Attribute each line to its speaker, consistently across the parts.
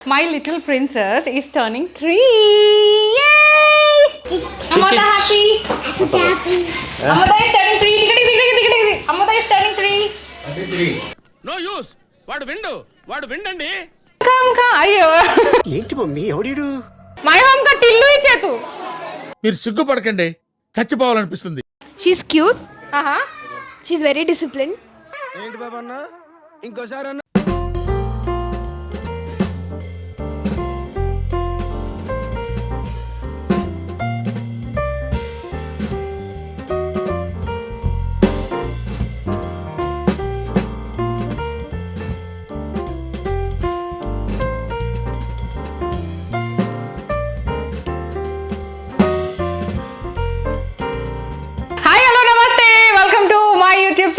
Speaker 1: My little princess is turning 3. Yay! Amada happy. Amada is turning 3. Amada is turning 3.
Speaker 2: No use. వాడు విండండి.
Speaker 1: Come. అయ్యో.
Speaker 3: ఏంటి mummy ఎవడీడు?
Speaker 1: My home ka tillu ichetu.
Speaker 2: మీరు సిగ్గుపడకండి. చచ్చిపోవాలనిపిస్తుంది.
Speaker 4: She's cute.
Speaker 1: Aha.
Speaker 4: She's very disciplined.
Speaker 3: ఏంటి బాబన్న ఇంకోసారి అన్న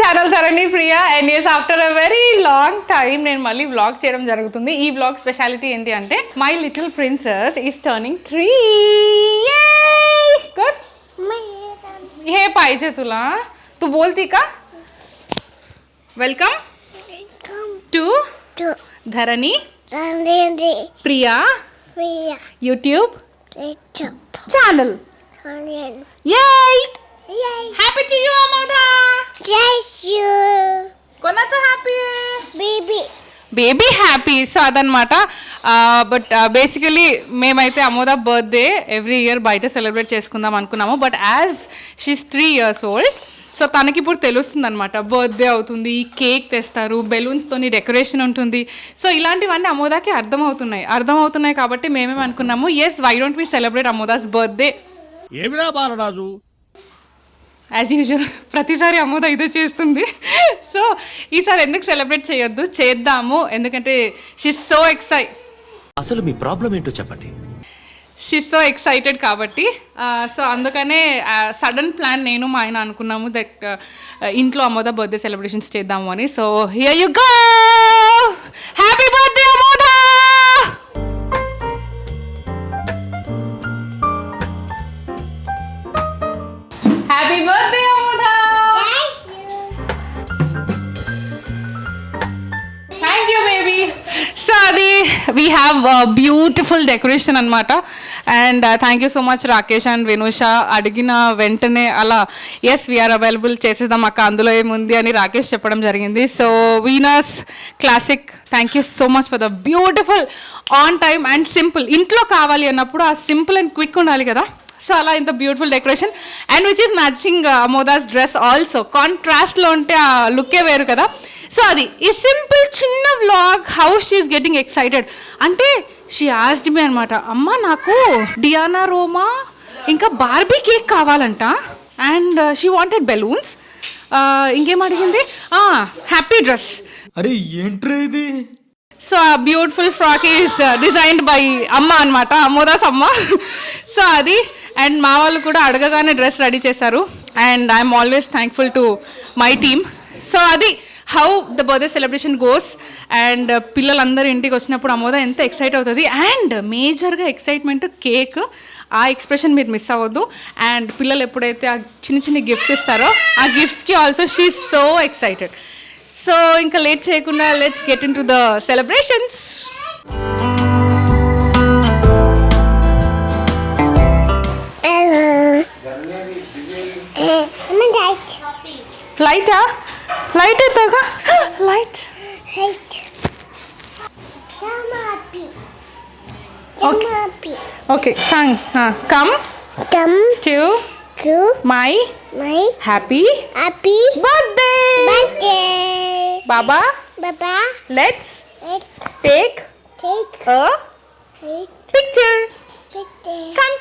Speaker 1: channel Dharani Priya. And yes after a very long time నేను మళ్ళీ వ్లాగ్ చేయడం జరుగుతుంది. ఈ వ్లాగ్ స్పెషాలిటీ ఏంటి అంటే my little princess is turning 3. Good. हे पाहिजे तुला तू बोलती का? Welcome to Dharani Priya YouTube channel. Yay! Happy to you, Amada.
Speaker 4: Yes, you.
Speaker 1: कोणाचं హ్యాపీ?
Speaker 4: Baby
Speaker 1: happy. సో అదనమాట. బట్ బేసికలీ మేమైతే అమోదా బర్త్డే ఎవ్రీ ఇయర్ బయట సెలబ్రేట్ చేసుకుందాం అనుకున్నాము. But as she's 3 years old, so తనకి ఇప్పుడు తెలుస్తుంది అనమాట బర్త్డే అవుతుంది, కేక్ తెస్తారు, బెలూన్స్తోని డెకరేషన్ ఉంటుంది. సో ఇలాంటివన్నీ అమోదాకి అర్థమవుతున్నాయి కాబట్టి మేమేం అనుకున్నాము, yes why don't we celebrate Amoda's birthday.
Speaker 2: ఏమిరా బాలరాజు,
Speaker 1: యాజ్ యూజువల్ ప్రతిసారి అమోద ఇదే చేస్తుంది. సో ఈసారి ఎందుకు సెలబ్రేట్ చేయొద్దు, చేద్దాము. ఎందుకంటే షీస్ సో
Speaker 5: అసలు మీ ప్రాబ్లం ఏంటో చెప్పండి.
Speaker 1: షీస్ సో ఎక్సైటెడ్ కాబట్టి. సో అందుకనే సడన్ ప్లాన్ నేను మా ఆయన అనుకున్నాము దట్ ఇంట్లో అమోద బర్త్డే సెలబ్రేషన్స్ చేద్దాము అని. So here you go. Happy birthday Amoda. Happy birthday Amoda. Thank you baby. So అది వీ హ్యావ్ బ్యూటిఫుల్ డెకరేషన్ అనమాట. And thank you so much Rakesh and Vinusha. అడిగిన వెంటనే అలా ఎస్ వీఆర్ అవైలబుల్ చేసేద్దాం అక్క, అందులో ఏముంది అని రాకేష్ చెప్పడం జరిగింది. So Venus classic, thank you so much for the beautiful on time and simple. ఇంట్లో కావాలి అన్నప్పుడు ఆ సింపుల్ అండ్ క్విక్ ఉండాలి కదా. సో అలా ఇంత beautiful decoration and which is matching Amoda's dress also. కాంట్రాస్ట్లో ఉంటే ఆ లుక్కే వేరు కదా. సో అది ఈ సింపుల్ చిన్న vlog how she's getting excited అంటే షీ ఆస్డ్ మీ అనమాట, అమ్మ నాకు డియానా రోమా ఇంకా బార్బీ కేక్ కావాలంట అండ్ షీ వాంటెడ్ బెలూన్స్. ఇంకేం అడిగింది, హ్యాపీ డ్రెస్.
Speaker 5: అరే ఏంట్రా ఇది?
Speaker 1: సో ఆ beautiful frock is designed by అమ్మ అనమాట, అమోదాస్ అమ్మ. సో అది అండ్ మా వాళ్ళు కూడా అడగగానే డ్రెస్ రెడీ చేశారు and I'm always thankful to my team. So అది how the birthday celebration goes. And పిల్లలందరూ ఇంటికి వచ్చినప్పుడు అమోద ఎంత ఎక్సైట్ అవుతుంది. అండ్ మేజర్గా ఎక్సైట్మెంట్ కేక్, ఆ ఎక్స్ప్రెషన్ మీరు మిస్ అవ్వద్దు. అండ్ పిల్లలు ఎప్పుడైతే ఆ చిన్న గిఫ్ట్స్ ఇస్తారో ఆ గిఫ్ట్స్కి also she is so excited. So ఇంకా లేట్ చేయకుండా let's get into the celebrations. లైటా? లైట్ ఎత్తాగా light. Okay song. Come to my happy birthday Baba. Let's take a picture. Come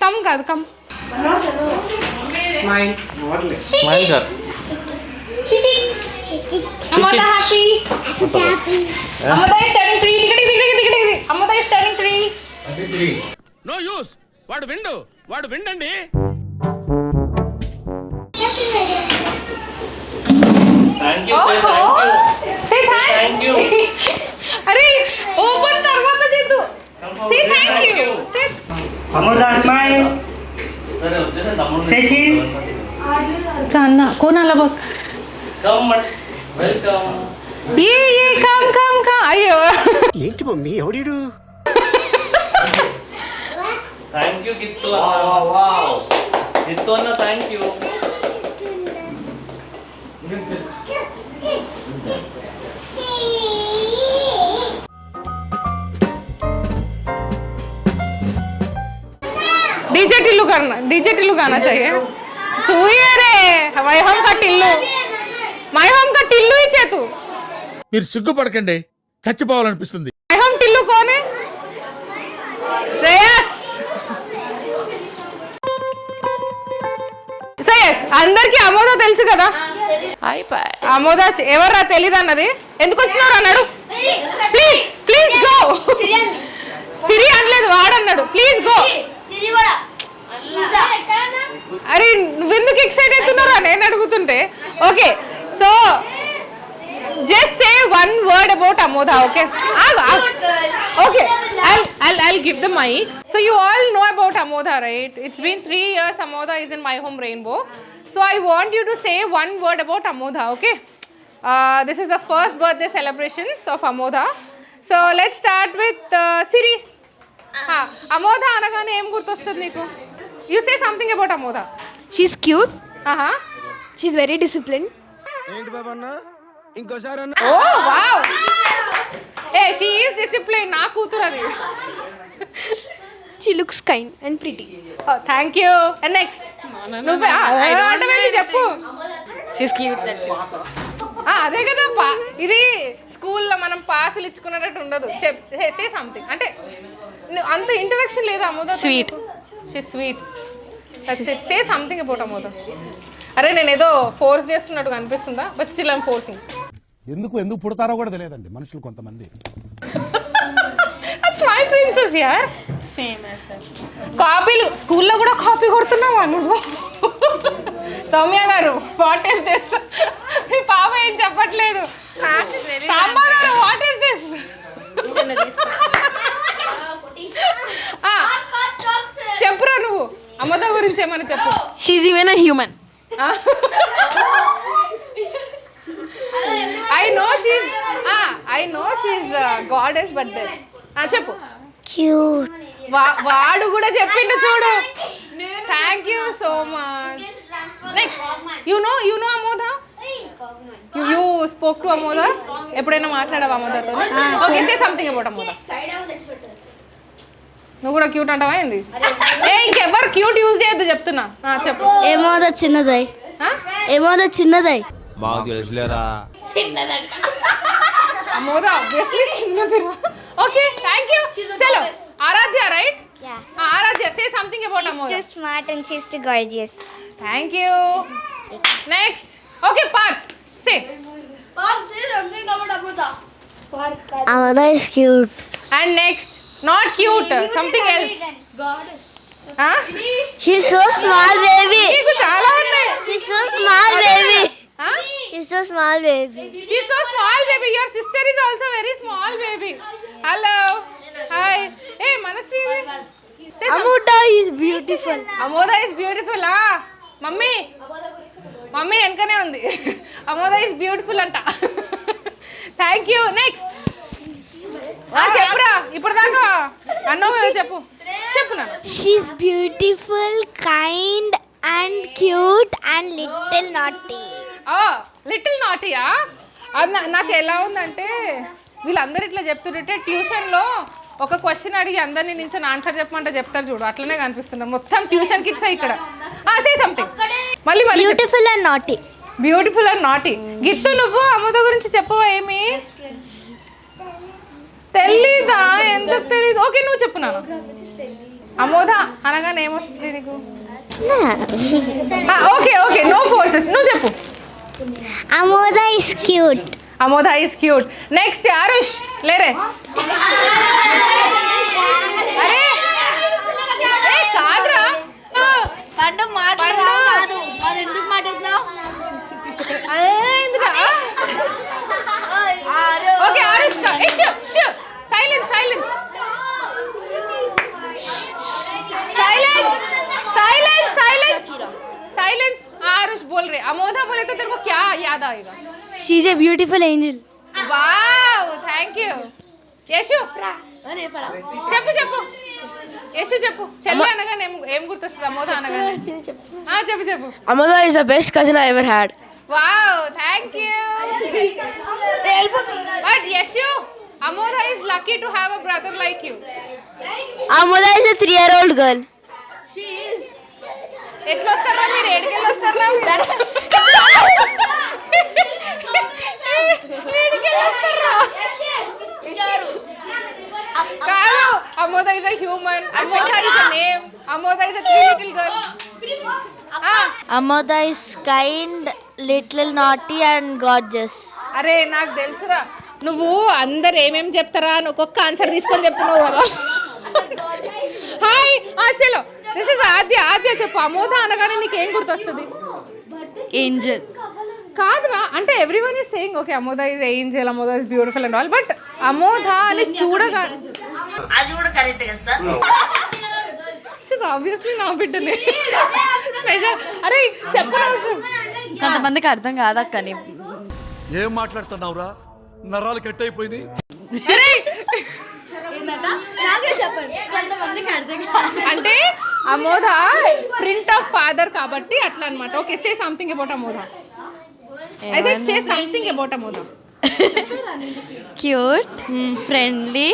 Speaker 1: come కాదు కమ్.
Speaker 5: స్మైల్ గారు.
Speaker 1: Amada happy. Amada is turning 3. Amada is turning 3.
Speaker 2: No use. వాడు విండండి.
Speaker 5: Thank you sir, thank you.
Speaker 1: అరే open తర్వాత చేద్దు. Say thank you.
Speaker 6: Amada smile. Say cheese.
Speaker 1: Kana कोणाला बघ.
Speaker 5: कम welcome.
Speaker 1: ఏ com అయ్యో
Speaker 3: ఏంటి మమ్మీ ఎవడీడు
Speaker 5: థ్యాంక్ యూ గిత్తు అన్న. గిత్తు అన్న థ్యాంక్ యూ.
Speaker 1: डीजे टिल्लू गाना चाहिए तू ही है रे माय होम का टिल्लू ही छे तू
Speaker 2: మీరు సిగ్గుపడకండి చచ్చిపోవాలనిపిస్తుంది.
Speaker 1: माय होम टिल्लू कौन है శ్రేయస్ అందరికి అమోద తెలుసు కదా అమోద ఎవర్రా తెలీదు అన్నది ఎందుకు వచ్చినారు అన్నాడు ప్లీజ్ గో సిరి అనలేదు వాడన్నాడు ప్లీజ్ గో అరే నువ్వెందుకు ఎక్సైట్ అవుతున్నారా నేను అడుగుతుంటే okay so just say one word about Amoda okay okay I'll give the mic so you all know about Amoda right it's been 3 years Amoda is in My Home Rainbow so I want you to say one word about Amoda okay this is the first birthday celebrations of Amoda so let's start with Siri Amoda anagane em gurtostadi neeku you say something about Amoda
Speaker 4: She's cute.
Speaker 1: aha
Speaker 4: She's very disciplined.
Speaker 3: ఏంటి బాబా అన్న ఇంకోసారి అన్న
Speaker 1: oh wow hey she is disciplined na కూతురు అది
Speaker 4: She looks kind and pretty.
Speaker 1: oh thank you and next నువ్వే automatic చెప్పు
Speaker 7: She's cute, that's it.
Speaker 1: అదే కదా ఇది స్కూల్లో మనం పాసులు ఇచ్చుకున్నట్టు ఉండదు సే సంథింగ్ అంటే అంత ఇంటరాక్షన్ లేదా Amoda
Speaker 7: Sweet.
Speaker 1: She sweet say something about Amoda అరే నేను ఏదో ఫోర్స్ చేస్తున్నట్టు అనిపిస్తుందా బట్ స్టిల్ ఐమ్ ఫోర్సింగ్
Speaker 8: ఎందుకు పుడతారో కూడా తెలియదండి మనుషులు కొంతమంది.
Speaker 1: దట్స్ మై ప్రిన్సెస్ యార్
Speaker 7: Same as her.
Speaker 1: కాపీలు స్కూల్లో కూడా కాపీ కొడుతున్నావా నువ్వు సౌమ్య గారు వాట్ ఇస్ దిస్ మీ పాప ఏం చెప్పట్లేదు సాంబా గారు వాట్ ఇస్ దిస్ చెప్పురా నువ్వు అమ్మతో గురించి ఏమైనా చెప్పు
Speaker 7: She's even a human.
Speaker 1: I know she's goddess but చెప్పు
Speaker 4: Cute.
Speaker 1: వాడు కూడా చెప్పిండు చూడు thank you so much next you know Amoda you spoke to Amoda ఎప్పుడైనా మాట్లాడావా అమోదతో okay say something about Amoda నువ్వు కూడా క్యూట్ అంటావా ఏంది ఏ ఇంకెవ్వరు క్యూట్ యూజ్ చేయొద్దు చెప్తున్నా చెప్పు
Speaker 4: ఏమోదా చిన్నదై ఏమోదా చిన్నదై
Speaker 1: అమోద ఆబ్వియస్లీ చిన్నదిరా ఓకే థ్యాంక్ యూ చలో Aaradhya right Aaradhya say something about Amoda
Speaker 4: She's too smart and she's too gorgeous.
Speaker 1: Thank you next okay part say
Speaker 4: Amoda is cute.
Speaker 1: And next not cute something else
Speaker 4: She's so small, baby.
Speaker 1: నీకు చాలా ఉన్నాయి
Speaker 4: She's so small, baby. She's so small, baby.
Speaker 1: She's so small baby your sister is also very small baby hello hi hey Manasvi
Speaker 4: Amoda is beautiful.
Speaker 1: Amoda is beautiful mummy వెనకనే ఉంది Amoda is beautiful అంట thank you next చెప్పురా ఇప్పుడు దాకా అన్నావు కదా చెప్పు నాన్న
Speaker 4: She's beautiful, kind, and cute, and little naughty.
Speaker 1: Little నాటియా అది నాకు ఎలా ఉందంటే వీళ్ళందరూ ఇట్లా చెప్తుంటే ట్యూషన్లో ఒక క్వశ్చన్ అడిగి అందరినీ నుంచి ఆన్సర్ చెప్పమంటే చెప్తారు చూడు అట్లనే కనిపిస్తున్నారు మొత్తం ట్యూషన్ కిడ్స్ ఇక్కడ సే సంథింగ్ మళ్ళీ
Speaker 4: Beautiful and naughty.
Speaker 1: Beautiful and naughty Gittu నువ్వు అమోద గురించి చెప్పవా ఏమి తెలీదా ఎందుకు తెలీదు ఓకే నువ్వు చెప్పు నాన్న అమోద అనగానే ఏమొస్తుంది నీకు ఓకే నో ఫోర్సెస్ నువ్వు చెప్పు
Speaker 4: Amoda is cute.
Speaker 1: Amoda is cute next Aarush లేరే అరే ఏ కాదురా ఓకే ఆరుష్ సైలెన్స్ आरुष बोल रहे अमोदा बोले तो तेरे को क्या याद आएगा
Speaker 4: She's a beautiful angel.
Speaker 1: Wow thank you. Yashu చెప్పు చెప్పు. యశు చెప్పు. చెల్లి అనగానే ఏం గుర్తొస్తుంది? అమోద అనగానే చెప్పు చెప్పు.
Speaker 4: Amoda is the best cousin I ever had.
Speaker 1: Wow thank you. But Yashu, Amoda is lucky to have a brother like you.
Speaker 4: Amoda is a 3-year-old girl.
Speaker 1: ఎట్లా వస్తారా మీరు? ఏడుకెళ్ళి వస్తారా? కాదు, Amoda is a human. Amoda is a name. Amoda is a 3 little girl.
Speaker 4: Amoda is kind, little naughty and gorgeous.
Speaker 1: అరే నాకు తెలుసురా, నువ్వు అందరు ఏమేమి చెప్తారా అని ఒక్కొక్క ఆన్సర్ తీసుకొని చెప్తున్నావు కదా. హాయ్ చలో, దిస్ ఇస్ ఆద్య. ఆద్య చెప్పు, అమోద అనగానే నీకు ఏం గుర్తొస్తుంది?
Speaker 7: Angel.
Speaker 1: కాదురా, అంటే everyone is saying okay Amoda is Angel, Amoda is beautiful and all, but Amoda అని చూడగా
Speaker 7: అది కూడా కరెక్ట్ కదా సార్.
Speaker 1: ఆబ్వియస్లీ నా బిడ్డనే. స్పెషల్. అరే చెప్పనవసరం.
Speaker 7: కొంతమందికి అర్థం కాదక్కని.
Speaker 8: ఏం మాట్లాడుతున్నావురా? నరాలు కట్ అయిపోయింది.
Speaker 1: అంటే అమోద ప్రింట్ ఆఫ్ ఫాదర్ కాబట్టి అట్లా అన్నమాట. Okay, say something about Amoda. I said say something about Amoda.
Speaker 7: Cute, friendly,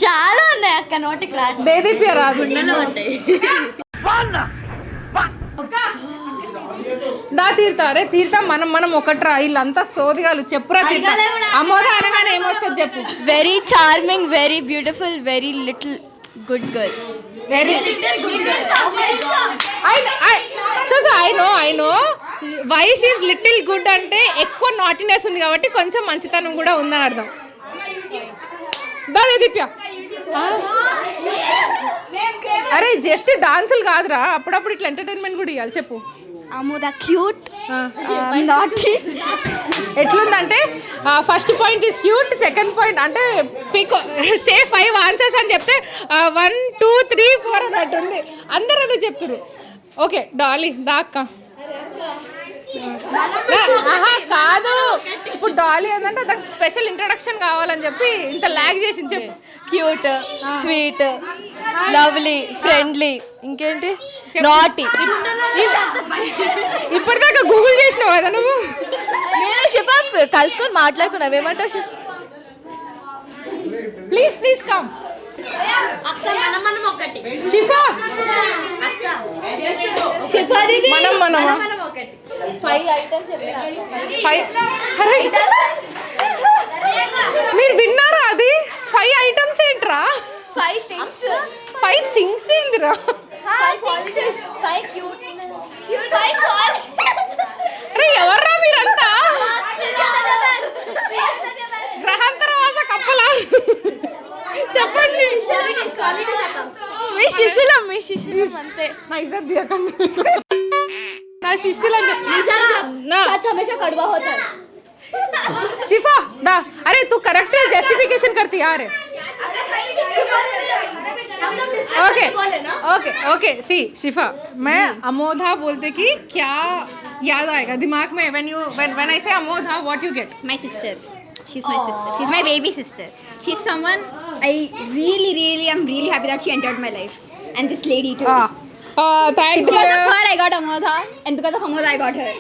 Speaker 7: చాలా ఉన్నాయి అక్క, నోటికి రాదు.
Speaker 1: దేదీప్య రాదు. దా తీర్థ. అరే తీర్థ, మనం ఒకట్రా, వీళ్ళంతా సోదిగాలు. చెప్పురా తీర్థ, అమోద అనగానే ఏమొస్తుంది చెప్పు.
Speaker 7: Very charming, very beautiful, very little good girl.
Speaker 1: Very I know why she's little good అంటే ఎక్కువ నాటినెస్ ఉంది కాబట్టి కొంచెం మంచితనం కూడా ఉందని అర్థం. దాదా దీప్య. అరే జస్ట్ డాన్సులు కాదురా, అప్పుడప్పుడు ఇట్లా ఎంటర్టైన్మెంట్ కూడా ఇవ్వాలి. చెప్పు.
Speaker 7: Amoda cute, naughty.
Speaker 1: ఎట్లుందంటే first point is cute, second point అంటే పిక్ సే 5 ఆన్సర్స్ అని చెప్తే 1 2 3 4 అన్నట్టు ఉంది. అందరూ అదే చెప్తున్నారు. ఓకే డాలీ దాక్క. కాదు, ఇప్పుడు డాలీ ఏంటంటే దానికి స్పెషల్ ఇంట్రడక్షన్ కావాలని చెప్పి ఇంత లాగ్ చేసి చెప్పు.
Speaker 7: క్యూట్, స్వీట్, లవ్లీ, ఫ్రెండ్లీ, ఇంకేంటి నాటీ.
Speaker 1: ఇప్పటిదాకా గూగుల్ చేసినావు కదా నువ్వు.
Speaker 7: నేను షిఫా కలుసుకొని మాట్లాడుకున్నావు. ఏమంటావు
Speaker 1: ప్లీజ్ ప్లీజ్ కమ్. షిఫా మనం మీరు విన్నారా? అది 5 ఐటమ్స్ ఏంట్రా?
Speaker 7: 5 things.
Speaker 1: 5 థింగ్స్ ఏందిరా? అరే ఎవర్రా మీరంతా? గ్రహాంతర వాస కప్పలా చెప్పండి.
Speaker 7: మీ శిష్యులం అంతే.
Speaker 1: నా ఇజ్జత్ దియకండి. నా శిష్యులు शिफा दा. अरे तू करेक्ट जस्टिफिकेशन करती यार. ओके ओके ओके सी शिफा, मैं अमोधा बोलते कि क्या याद आएगा दिमाग में when I say अमोधा, what you get?
Speaker 9: My sister. She's my sister. She's my baby sister. She's someone I really am really happy that she entered my life. And this lady too.
Speaker 1: Thank you.
Speaker 9: Because of her I got Amodha, and because of Amodha I got her.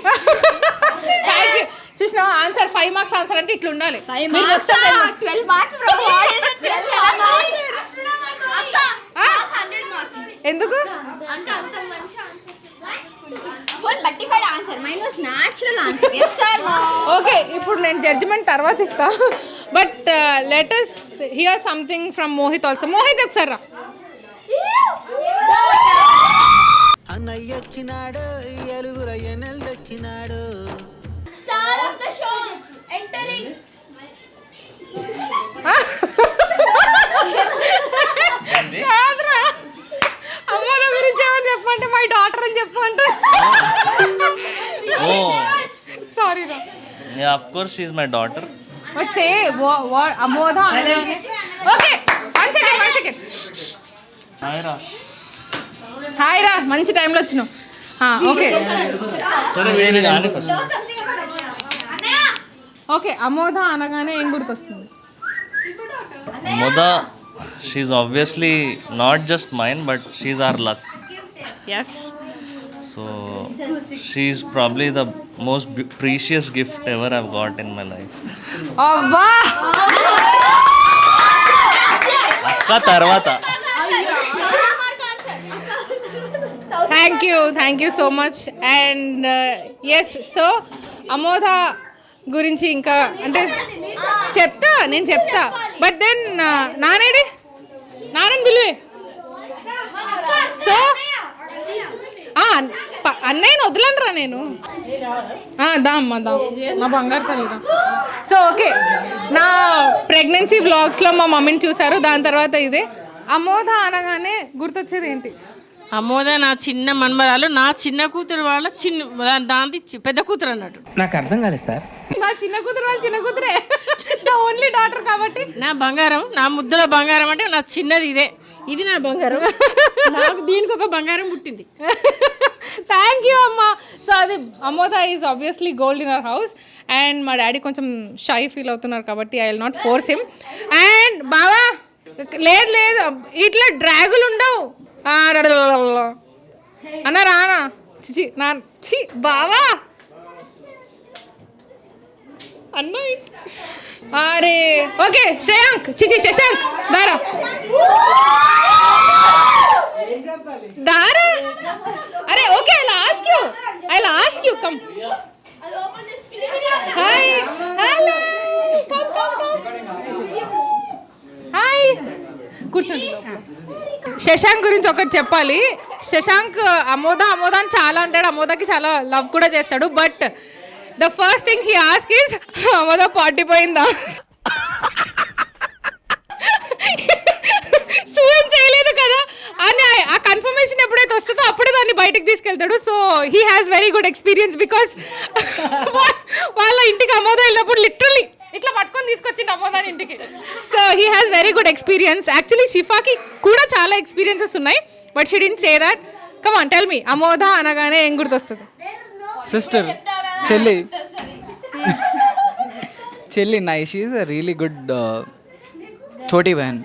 Speaker 1: Thank you. చూసినా answer 5 marks answer అంటే ఇట్లా ఉండాలి.
Speaker 9: 5 marks, 12 marks bro. What is it? 12 marks. అక్క 100 marks.
Speaker 1: ఎందుకు?
Speaker 9: అంటే అంత మంచి answer. Full బట్టిఫైడ్ answer. Mine was natural answer. yes sir.
Speaker 1: Okay, ఇప్పుడు నేను జడ్జిమెంట్ తర్వాత ఇస్తా. But let us hear something from Mohit also. Mohit ఒకసారి రా.
Speaker 3: అన్నయ్య వచ్చినాడు, ఎలుగుల ఎనెల్ తెచ్చినాడు.
Speaker 9: Star of the show entering.
Speaker 1: కాదురా, అమ్మల గురించి ఏమని చెప్పంటే మై డాటర్ అని చెప్పంటే. సారీ రా.
Speaker 5: Yeah, of course she is my daughter.
Speaker 1: But say what Amodha అనగానే. Okay, one second.
Speaker 5: Hi Ra.
Speaker 1: Hi రా, మంచి టైంలో వచ్చినావు. ఓకే
Speaker 5: సరే వేరే కానీ ఫస్ట్
Speaker 1: ఓకే అమోధ అనగానే ఏం గుర్తొస్తుంది?
Speaker 5: మొద she obviously not just mine but she are luck.
Speaker 1: Yes.
Speaker 5: So she probably the most precious gift ever I've got in my life.
Speaker 1: అబ్బా
Speaker 5: అక్క తర్వాత
Speaker 1: thank you so much. And yes, so Amodha గురించి ఇంకా అంటే నేను చెప్తా బట్ దెన్ నానేడి నానని పిలువే. సో అన్నయ్యని వదలండిరా నేను. దా అమ్మా దా, నా బంగారు తల్లిదా. సో ఓకే, నా ప్రెగ్నెన్సీ వ్లాగ్స్లో మా మమ్మీని చూసారు, దాని తర్వాత ఇదే. అమోధ అనగానే గుర్తొచ్చేది ఏంటి?
Speaker 10: అమోద నా చిన్న మన్మరాలు, నా చిన్న కూతురు వాళ్ళ దాని పెద్ద కూతురు అన్నట్టు.
Speaker 6: నాకు అర్థం కాలేదు సార్.
Speaker 1: నా చిన్న కూతురు వాళ్ళ చిన్న కూతురే, నా ఓన్లీ డాటర్ కాబట్టి.
Speaker 10: నా బంగారం, నా ముద్దుల బంగారం అంటే నా చిన్నది ఇదే, ఇది నా బంగారం. నాకు దీనికి ఒక బంగారం పుట్టింది.
Speaker 1: థ్యాంక్ యూ అమ్మా. సో అది Amodha is obviously gold in our house. And మా డాడీ కొంచెం షై ఫీల్ అవుతున్నారు కాబట్టి I will not force him. And బావా లేదు ఇట్లా డ్రాగులు ఉండవు అన్న రానా చిచి నా చి బావా అన్న. అరే ఓకే శ్రేయాంక్ చిచి శశాంక్ దారా దారా. అరే okay I ask you come. Hi hello hi కూర్చోండి. శశాంక్ గురించి ఒకటి చెప్పాలి. శశాంక్ అమోధ అని చాలా అంటాడు, అమోధకి చాలా లవ్ కూడా చేస్తాడు. But the first thing he ask is Amodha party పోయిందా, సూయం చేయలేదు కదా అని. ఆ కన్ఫర్మేషన్ ఎప్పుడైతే వస్తుందో అప్పుడే దాన్ని బయటకు తీసుకెళ్తాడు. So he has very good experience because వాళ్ళ ఇంటికి అమోధ వెళ్ళినప్పుడు లిటరలీ ఇట్లా పట్టుకొని తీసుకొచ్చిండు అమోదాని ఇంటికి. So he has very good experience. Actually షిఫాకి కూడా చాలా ఎక్స్పీరియన్సెస్ ఉన్నాయి but she didn't say that. Come on tell me, Amodha అనగానే ఏం గుర్తొస్తుంది?
Speaker 6: సిస్టర్, చెల్లి nice, she is a really good छोटी बहन.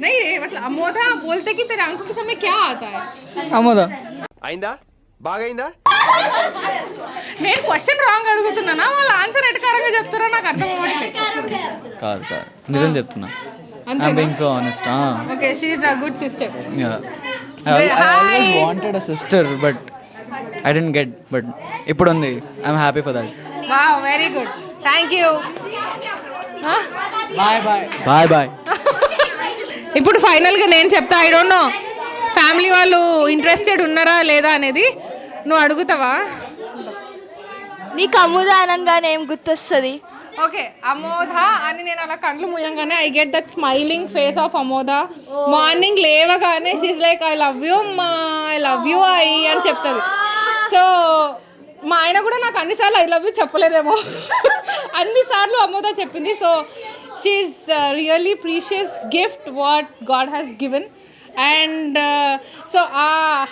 Speaker 1: नहीं रे, मतलब अमोधा बोलते कि तेरे आंखों के सामने क्या आता है?
Speaker 6: అమోద
Speaker 8: అయిందా బాగైందా?
Speaker 1: నేను క్వశ్చన్ రాంగ్ అడుగుతున్నానా, వాళ్ళ ఆన్సర్ ఎటకారంగా చెప్తారా నాకు అర్థం అవ్వట్లేదు.
Speaker 6: కాదు నిజం చెప్తున్నా. I'm being so honest.
Speaker 1: Okay, she is a good sister.
Speaker 6: Yeah. I always wanted a sister but I didn't get, but ఇప్పుడు ఉంది. I'm happy for that.
Speaker 1: Wow, very good. Thank you.
Speaker 6: Bye.
Speaker 1: ఇప్పుడు ఫైనల్గా నేను చెప్తా. I don't know family వాళ్ళు interested ఉన్నారా లేదా అనేది. నువ్వు అడుగుతావా?
Speaker 7: నీకు అమోధ అనగానే ఏం గుర్తొస్తుంది?
Speaker 1: ఓకే, అమోధ అని నేను అలా కళ్ళు మూయంగానే I get that smiling face of Amodha. Morning లేవగానే she's like I love you అమ్మా, ఐ లవ్ యూ అని చెప్తుంది. సో మా ఆయన కూడా నాకు అన్నిసార్లు ఐ లవ్ యూ చెప్పలేదేమో, అన్నిసార్లు అమోధ చెప్పింది. So she's really precious gift what God has given. And so ఆ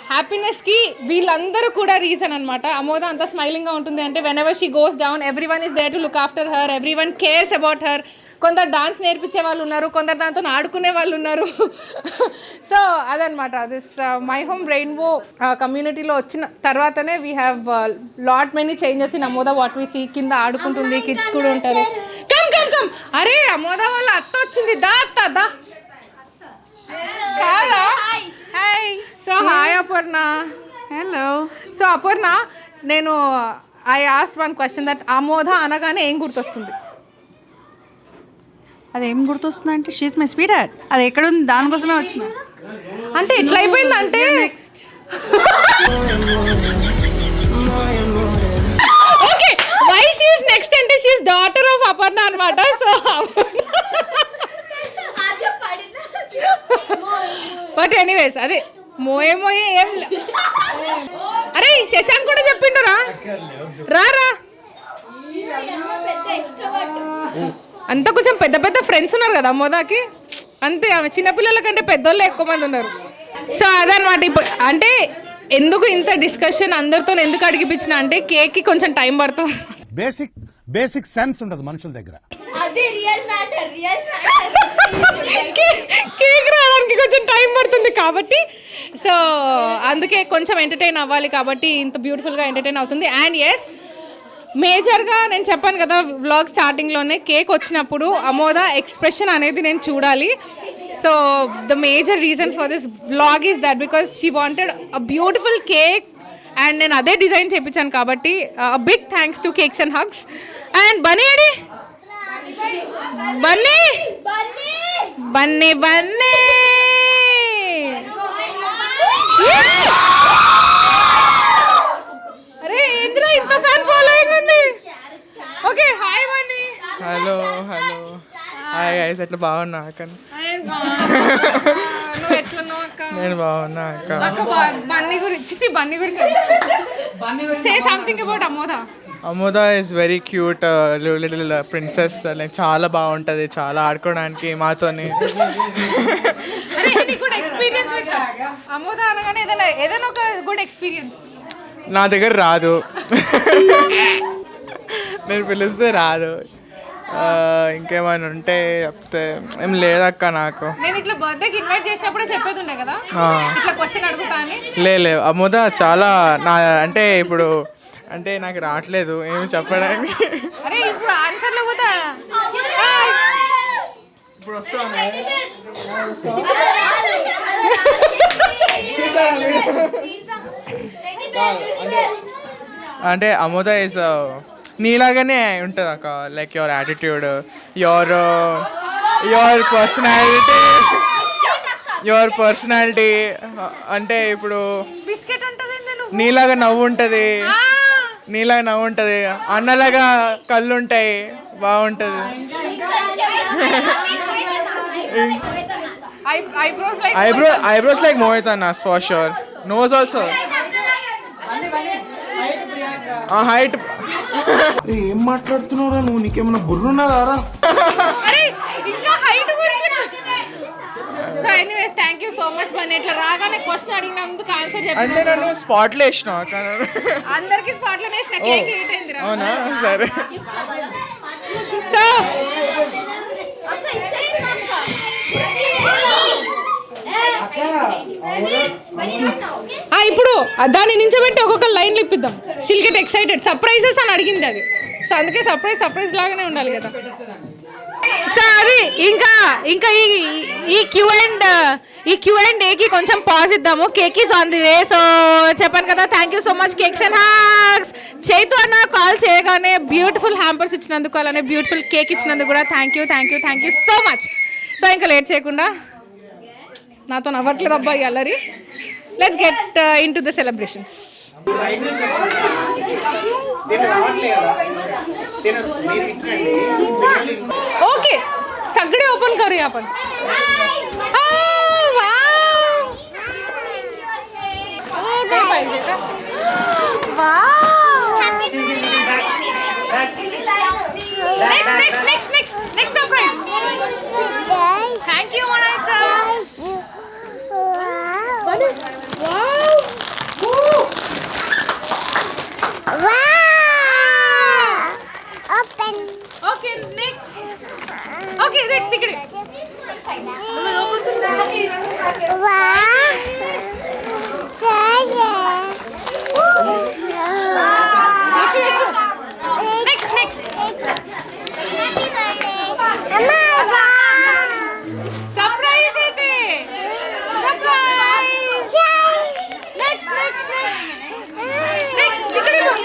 Speaker 1: హ్యాపీనెస్కి వీళ్ళందరూ కూడా రీజన్ అనమాట. అమోధ అంత స్మైలింగ్గా ఉంటుంది అంటే whenever she goes down everyone is there to look after her, everyone cares about her. కొందరు డాన్స్ నేర్పించే వాళ్ళు ఉన్నారు, కొందరు దాంతో ఆడుకునే వాళ్ళు ఉన్నారు. సో అదనమాట దిస్ మై హోమ్ రెయిన్బో కమ్యూనిటీలో వచ్చిన తర్వాతనే we have lot many changes in Amodha what we see. కింద ఆడుకుంటుంది, కిడ్స్ కూడా ఉంటారు. కమ్ అరే అమోధ వాళ్ళ అత్త వచ్చింది, దా అత్త దా కాదా. So hi Aparna.
Speaker 10: Hello.
Speaker 1: So Aparna, నేను I asked one question that Amodha అనగానే ఏం గుర్తొస్తుంది?
Speaker 10: అదేం గుర్తొస్తుంది అంటే షీఈ్ మై స్వీట్ హార్ట్. అది ఎక్కడుంది దానికోసమే వచ్చిన.
Speaker 1: అంటే ఎట్లా అయిపోయిందంటే okay why she is next అంటే she is daughter of Aparna అనమాట. సో బట్ ఎనీవేస్ అదే మోయే ఏం అరే శశాంక్ కూడా చెప్పిండు రా అంతా కొంచెం పెద్ద పెద్ద ఫ్రెండ్స్ ఉన్నారు కదా అమోదాకి, అంతే. ఆమె చిన్నపిల్లల కంటే పెద్దోళ్ళు ఎక్కువ మంది ఉన్నారు. సో అదనమాట. ఇప్పుడు అంటే ఎందుకు ఇంత డిస్కషన్ అందరితో ఎందుకు అడిగిపించిన అంటే కేక్కి కొంచెం టైం పడుతుంది.
Speaker 2: బేసిక్ సెన్స్ ఉండదు మనుషుల దగ్గర.
Speaker 7: అదే రియల్ మ్యాటర్
Speaker 1: కేక్ రావడానికి కొంచెం టైం పడుతుంది కాబట్టి సో అందుకే కొంచెం ఎంటర్టైన్ అవ్వాలి కాబట్టి ఇంత బ్యూటిఫుల్గా ఎంటర్టైన్ అవుతుంది. అండ్ ఎస్ మేజర్గా నేను చెప్పాను కదా వ్లాగ్ స్టార్టింగ్లోనే కేక్ వచ్చినప్పుడు అమోద ఎక్స్ప్రెషన్ అనేది నేను చూడాలి. So the major reason for this vlog is that because she wanted a beautiful cake and నేను అదే డిజైన్ చేయించాను కాబట్టి big thanks to cakes and hugs. And Bunny అడి బన్నీ బన్నీ బన్నీ అరే ఏంద్రా ఇంత ఫ్యాన్ ఫాలోయింగ్ ఉంది. Okay hi Bunny.
Speaker 6: Hello hi guys, ఎట్లా బాగున్నా అక్క?
Speaker 1: నువ్వు ఎట్లున్నావు అక్క?
Speaker 6: నేను బాగున్నా అక్క.
Speaker 1: అక్క బన్నీ గురించి సే something about Amoda.
Speaker 6: Amoda is very cute little princess. Like చాలా బాగుంటుంది, చాలా ఆడుకోవడానికి మాతోని.
Speaker 1: అరే any good experience with Amoda అనగానే ఏదైనా ఒక గుడ్ ఎక్స్పీరియన్స్.
Speaker 6: నా దగ్గర రాదు, నేను పిలిస్తే రాదు. ఇంకేమైనా ఉంటే చెప్తే ఏం లేదక్క నాకు.
Speaker 1: నేను ఇట్లా బర్త్డేకి ఇన్వైట్ చేసినప్పుడే చెప్పేది ఉండే కదా ఇట్లా క్వశ్చన్ అడుగుతా అని.
Speaker 6: లే అమోద చాలా నా అంటే ఇప్పుడు అంటే నాకు రావట్లేదు ఏమి చెప్పడానికి.
Speaker 1: అరే ఇప్పుడు ఆన్సర్లో కూడా
Speaker 6: ఇప్పుడు వస్తాను అంటే అమోద ఇస్ నీలాగానే ఉంటుంది అక్క. Like your attitude, your personality అంటే ఇప్పుడు
Speaker 1: బిస్కెట్ ఉంటుంది
Speaker 6: నీలాగా నవ్వు ఉంటుంది, అన్నలాగా కళ్ళు ఉంటాయి, బాగుంటుంది. ఐబ్రోస్ లైక్ మోహిత్ అన్న for sure. Nose also height.
Speaker 2: ఏం మాట్లాడుతున్నారా నువ్వు? నీకేమన్నా బుర్రున్నదారా?
Speaker 1: అరే ఇంకా హైట్ గురించి. So anyways thank you so much Bunny. ఇట్లా రాగానే క్వశ్చన్ అడిగినందుకు ఆన్సర్
Speaker 6: అంటే
Speaker 1: చెప్పండి.
Speaker 6: నన్ను స్పాట్లో వేసిన
Speaker 1: అందరికి స్పాట్ లో వేసిన కేక్ లేట్ అయింది.
Speaker 6: అవునా? సరే.
Speaker 1: సో ఇప్పుడు దాన్ని నించబెట్టి ఒక్కొక్క లైన్లు ఇప్పిద్దాం. She'll get excited. సర్ప్రైజెస్ అని అడిగింది అది. సో అందుకే సర్ప్రైజ్ లాగానే ఉండాలి కదా. సో అది ఇంకా ఈ క్యూ అండ్ ఏకి కొంచెం పాజ్ ఇద్దాము. Cake is on the way. So చెప్పాను కదా thank you so much cakes and hog's. Chaitu అన్న కాల్ చేయగానే బ్యూటిఫుల్ హ్యాంపర్స్ ఇచ్చినందుకు అలానే బ్యూటిఫుల్ కేక్ ఇచ్చినందుకు కూడా thank you so much. So ఇంకా లేట్ చేయకుండా నాతో నవ్వట్లేదు అబ్బాయి అల్లరి. Let's get into the celebrations. Okay सगळे ओपन करूया आपण. Next surprise. थैंक यू मनायचा. Okay next. ओके देख तिकडे. यशू नेक्स्ट सरप्राइज येते. सरप्राइज. नेक्स्ट तिकडे बघ.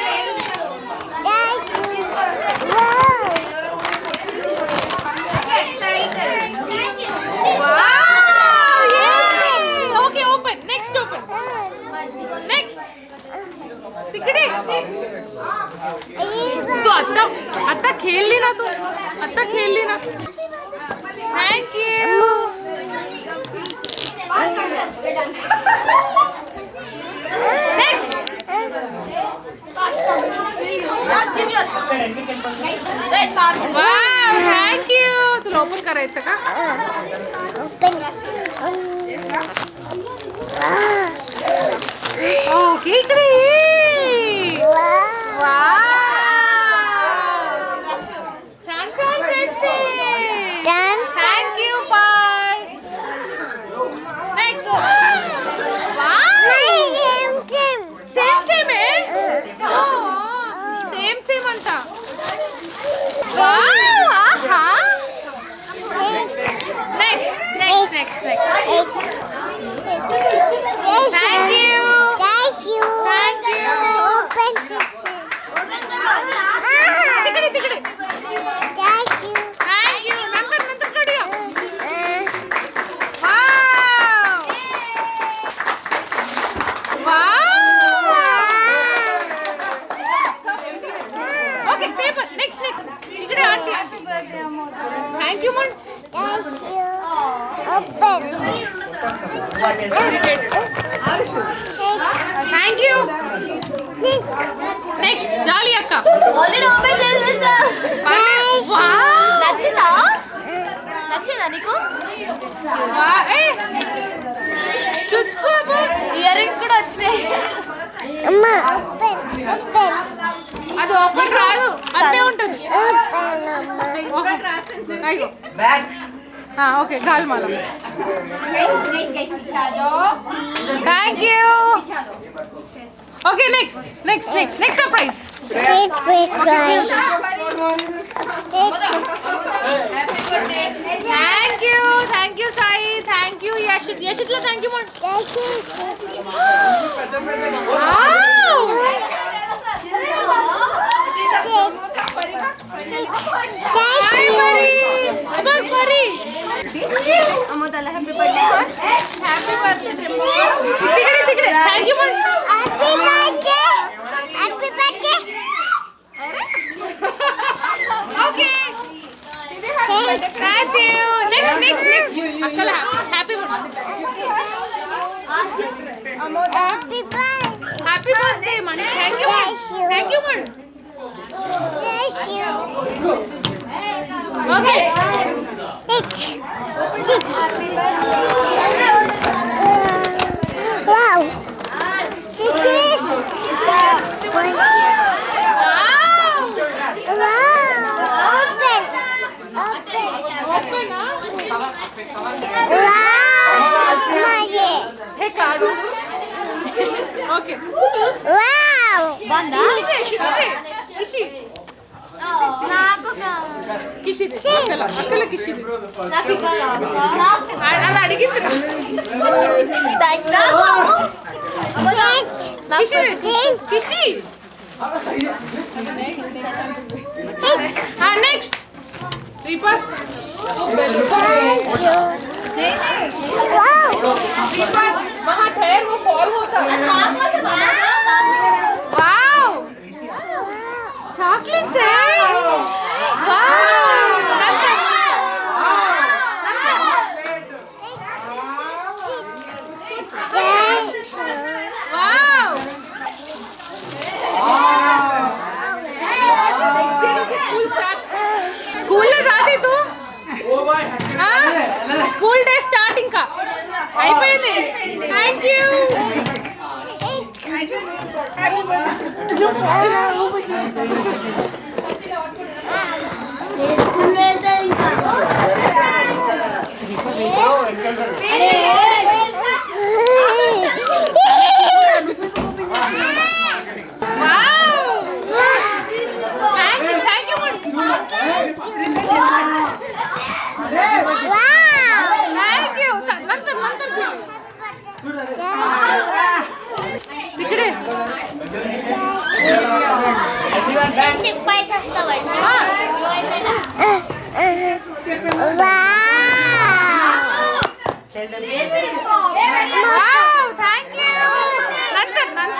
Speaker 1: Okay open. नेक्स्ट तिकडे. तू आता खेळली ना. Thank you. Next. Wow thank you. तुला ओपन करायचं का? Oh cake Chan dress thank you పార్ నెక్స్ట్ సేమ్ సేమ్ అంతా next thank you Thank you, man. Thank you. Next, Jolly Akka.
Speaker 4: Already open చేసేసా.
Speaker 1: Wow.
Speaker 4: నచ్చినా నీకు?
Speaker 1: Hey. చూసుకో
Speaker 4: ear rings కూడా వచ్చినాయి. అమ్మా
Speaker 1: అది ఓపెన్ రాదు అంతే ఉంటుంది ఓకే గాల్మాల thank you okay next surprise thank you Sai thank you యశిత్లో థ్యాంక్ యూ
Speaker 9: అమోదల హ్యాపీ బర్త్డే హ్యాపీ బర్త్డే
Speaker 1: తిగడే thank you okay thank you next అక్కల happy birthday man thank you man okay
Speaker 4: Wow.
Speaker 1: Hey కాడు okay
Speaker 4: Wow.
Speaker 1: కిషిది అక్కల కిషిది అలా అడిగింది కిషి next Sripad Shripad वहाँ ठहर वो कॉल होता है वाओ चॉकलेट्स है स्कूल में जाती तू स्कूल डे स्टार्टिंग का అయిపోయింది థ్యాంక్ యూ ఇక్కడే థ్యాంక్ యూ నంతర్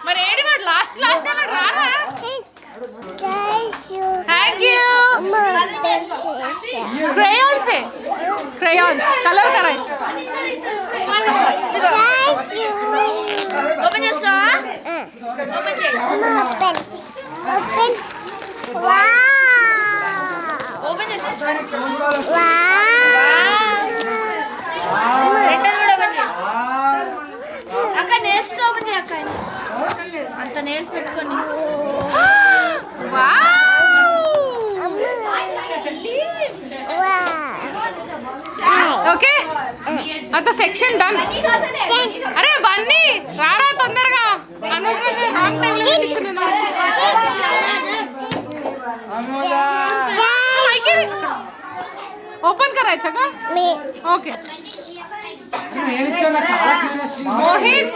Speaker 1: మరి क्रेयॉन्स है क्रेयॉन्स कलर करायचं
Speaker 4: ओपन అక్క నేల్స్ ఓపెన్ చేయ అక్క అంత నేల్స్ పెట్టుకొని
Speaker 1: ఓకే అంత సెక్షన్ డన్ అరే బన్నీ రారా తొందరగా అనవసరంగా రాంగ్ టైంలో పిలిచినా ओपन करायचं का ओके मोहित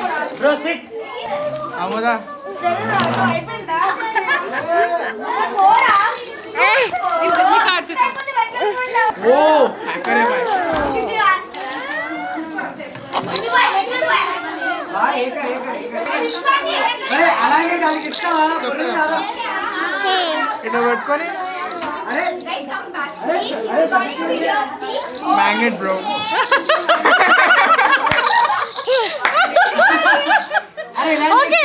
Speaker 1: मी काढते
Speaker 6: మ్యాగ్నెట్ బ్రో
Speaker 1: ఓకే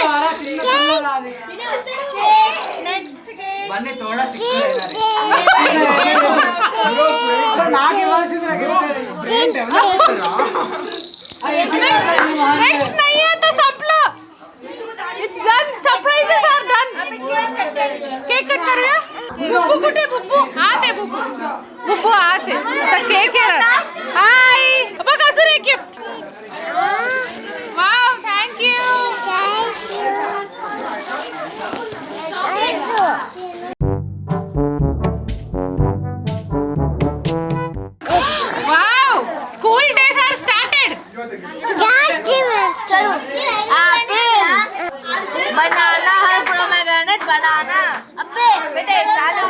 Speaker 1: नेक्स्ट नहीं है तो संपला it's done surprises are done cake cut करूया बुब्बू कुठे बुब्बू आते बुब्बू आते तर केक आहे हाय बघ अजून एक gift wow thank you wow school days are started
Speaker 4: banana हर पोमेग्रेनेट बनाना अबे बेटे चालू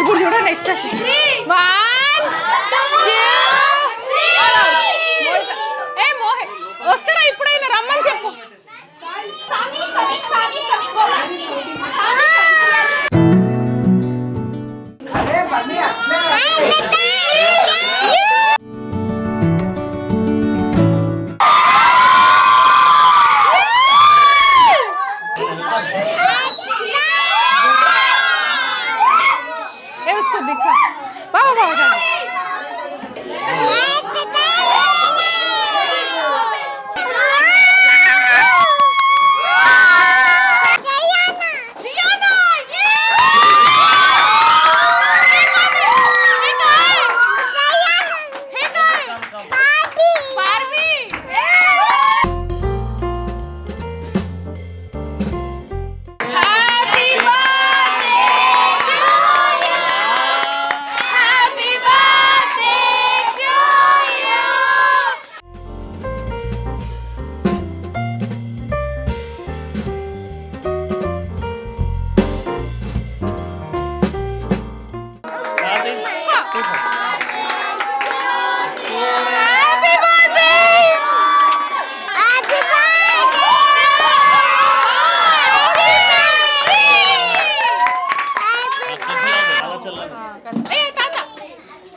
Speaker 1: ఇప్పుడు చూడ నెక్స్ట్ వస్తారా ఇప్పుడైనా రమ్మని చెప్పు ए उसको दिखा वाह वाह वाह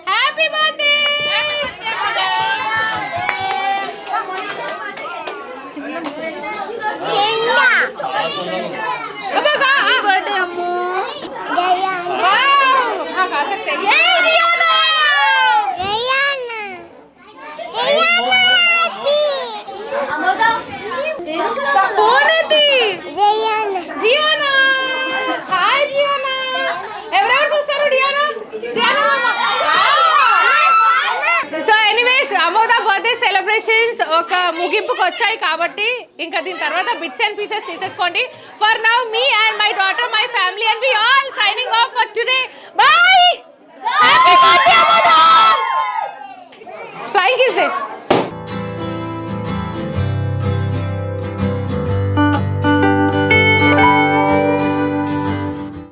Speaker 1: హ్యాపీ బర్త్డే बर्थडे अम्मू हाँ गा सकते हैं ये रियाना कौन है थी जियाना हाय जियाना ఎవరెవరు చూస్తారు Diana so anyways Amoda birthday celebrations ఒక ముగింపుకు వచ్చాయి కాబట్టి ఇంకా దీని తర్వాత బిట్స్ అండ్ పీసెస్ తీసేసుకోండి for now me and my daughter my family and we all signing off for today by